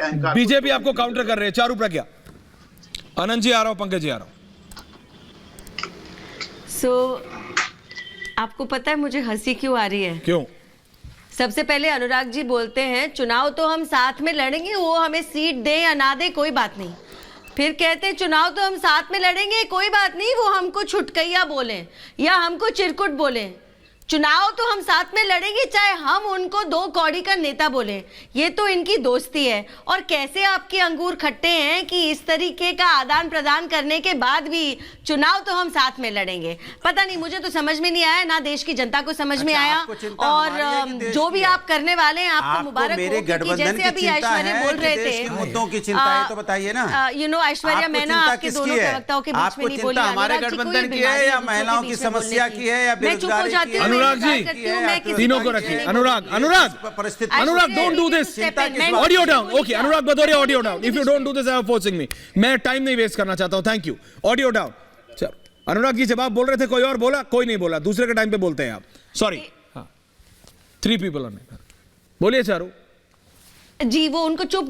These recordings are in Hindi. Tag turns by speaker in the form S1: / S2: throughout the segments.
S1: अहंकार।
S2: बीजेपी आपको काउंटर कर रहे हैं। चारू प्रज्ञा, आनंद जी आ रहा हूं, पंकज जी आ रहा हूं।
S3: आपको पता है मुझे हंसी क्यों आ रही है?
S2: क्यों?
S3: सबसे पहले अनुराग जी बोलते हैं चुनाव तो हम साथ में लड़ेंगे, वो हमें सीट दे या ना दे कोई बात नहीं। फिर कहते हैं चुनाव तो हम साथ में लड़ेंगे, कोई बात नहीं, वो हमको छुटकैया बोले या हमको चिरकुट बोले। चुनाव तो हम साथ में लड़ेंगे चाहे हम उनको 2 कौड़ी का नेता बोले। ये तो इनकी दोस्ती है। और कैसे आपके अंगूर खट्टे हैं कि इस तरीके का आदान प्रदान करने के बाद भी चुनाव तो हम साथ में लड़ेंगे। पता नहीं, मुझे तो समझ में नहीं आया, ना देश की जनता को समझ में आया। और जो भी आप करने वाले हैं आपको मुबारक हो, क्योंकि जैसे अभी ऐश्वर्या बोल रहे थे
S4: मुद्दों की चिंता है तो बताइए ना।
S3: यू नो ऐश्वर्या, मैं ना आपके दोनों प्रवक्ताओं के बीच में नहीं बोली।
S4: हमारे गठबंधन की है या महिलाओं की समस्या की है या बेरोजगारी की है?
S2: अनुराग जी तीनों को रखिए। Anurag don't do this. Audio down. Okay Anurag Bhadauria, audio down. If you don't do this I am forcing me. मैं टाइम नहीं वेस्ट करना चाहता हूं। Thank you. Audio down. चलो अनुराग जी जब आप बोल रहे थे कोई और बोला? कोई नहीं बोला। दूसरे के टाइम पे बोलते हैं आप। सॉरी। हाँ 3 पीपल ऑन। बोलिए चारू
S3: जी। वो उनको चुप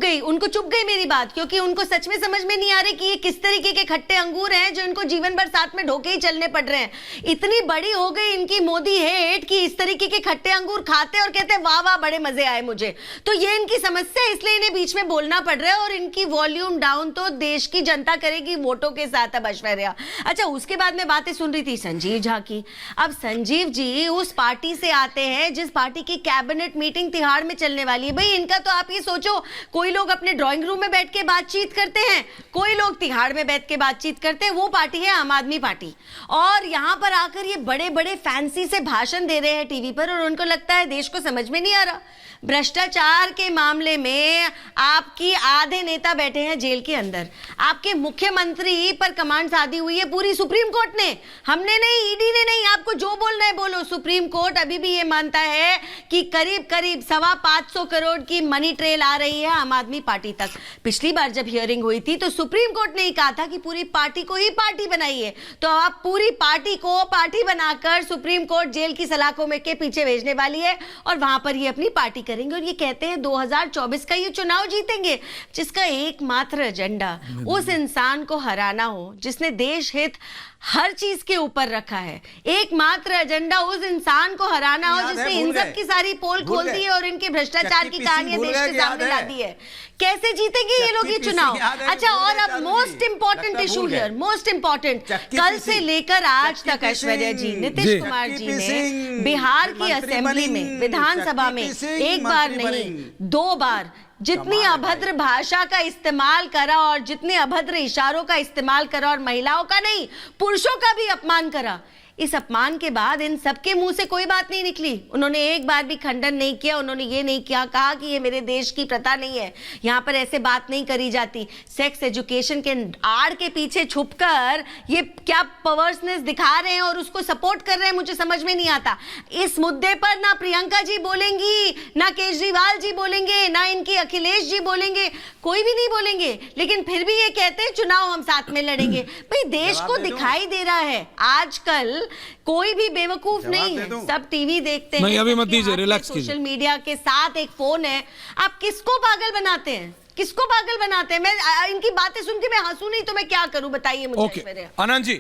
S3: गई मेरी बात, क्योंकि उनको सच में समझ में नहीं आ रही कि ये किस तरीके के खट्टे अंगूर हैं जो इनको जीवन भर साथ में ढोके ही चलने पड़ रहे हैं। इतनी बड़ी हो गई इनकी मोदी हेट कि इस तरीके के खट्टे अंगूर खाते और कहते वाह वाह बड़े मजे आए मुझे। तो ये इनकी समस्या है, इसलिए इन्हें बीच में बोलना पड़ रहा है। और इनकी वॉल्यूम डाउन तो देश की जनता करेगी वोटों के साथ। अब ऐश्वर्या, अच्छा उसके बाद में बातें सुन रही थी संजीव झा की। अब संजीव जी उस पार्टी से आते हैं जिस पार्टी की कैबिनेट मीटिंग तिहाड़ में चलने वाली है। भाई इनका तो आप ये सोचो, कोई लोग अपने ड्राइंग रूम में बैठ के बातचीत करते हैं, कोई लोग तिहाड़ में बैठ के बातचीत करते हैं। वो पार्टी है आम आदमी पार्टी। और यहां पर आकर ये बड़े बड़े फैंसी से भाषण दे रहे हैं टीवी पर, और उनको लगता है देश को समझ में नहीं आ रहा। भ्रष्टाचार के मामले में आपकी आधे नेता बैठे हैं जेल के अंदर। आपके मुख्यमंत्री पर कमांड साधी हुई है पूरी सुप्रीम कोर्ट ने, हमने नहीं, ईडी ने नहीं। आपको जो बोलना है बोलो। सुप्रीम कोर्ट अभी भी ये मानता है कि करीब करीब 525 करोड़ की मनी ट्रेल आ रही है आम आदमी पार्टी तक। पिछली बार जब हियरिंग हुई थी तो सुप्रीम कोर्ट ने ही कहा था कि पूरी पार्टी को ही पार्टी बनाइए। तो आप पूरी पार्टी को पार्टी बनाकर सुप्रीम कोर्ट जेल की सलाखों में के पीछे भेजने वाली है और वहां पर ये अपनी पार्टी करेंगे। और ये कहते हैं 2024 का ये चुनाव जीतेंगे, जिसका एकमात्र एजेंडा उस इंसान को हराना हो जिसने देश हित हर चीज के ऊपर रखा है। एकमात्र एजेंडा उस इंसान को हराना हो जिसने इन सब की सारी पोल खोल दी है और इनके भ्रष्टाचार की कहानियां देश के सामने ला दी है। कैसे जीतेंगे ये लोग ये चुनाव? अच्छा और अब most important issue here, most important, कल से लेकर आज तक ऐश्वर्या जी, नीतीश कुमार जी ने बिहार की असेंबली में, विधानसभा में एक बार नहीं 2 बार जितनी अभद्र भाषा का इस्तेमाल करा और जितने अभद्र इशारों का इस्तेमाल करा और महिलाओं का नहीं पुरुषों का भी अपमान करा। इस अपमान के बाद इन सबके मुंह से कोई बात नहीं निकली। उन्होंने एक बार भी खंडन नहीं किया। उन्होंने ये नहीं किया कहा कि ये मेरे देश की प्रथा नहीं है, यहाँ पर ऐसे बात नहीं करी जाती। सेक्स एजुकेशन के आड़ के पीछे छुपकर ये क्या परवर्सनेस दिखा रहे हैं और उसको सपोर्ट कर रहे हैं, मुझे समझ में नहीं आता। इस मुद्दे पर ना प्रियंका जी बोलेंगी, ना केजरीवाल जी बोलेंगे, ना इनकी अखिलेश जी बोलेंगे, कोई भी नहीं बोलेंगे। लेकिन फिर भी ये कहते हैं चुनाव हम साथ में लड़ेंगे। भाई देश को दिखाई दे रहा है आजकल कोई भी बेवकूफ नहीं है, सब टीवी देखते हैं।
S2: नहीं अभी मत दीजिए, रिलैक्स कीजिए।
S3: सोशल मीडिया के साथ एक फोन है, आप किसको पागल बनाते हैं? किसको पागल बनाते हैं? मैं इनकी बातें सुन के मैं हंसू नहीं तो मैं क्या करूं बताइए मुझे।
S2: ओके आनंद जी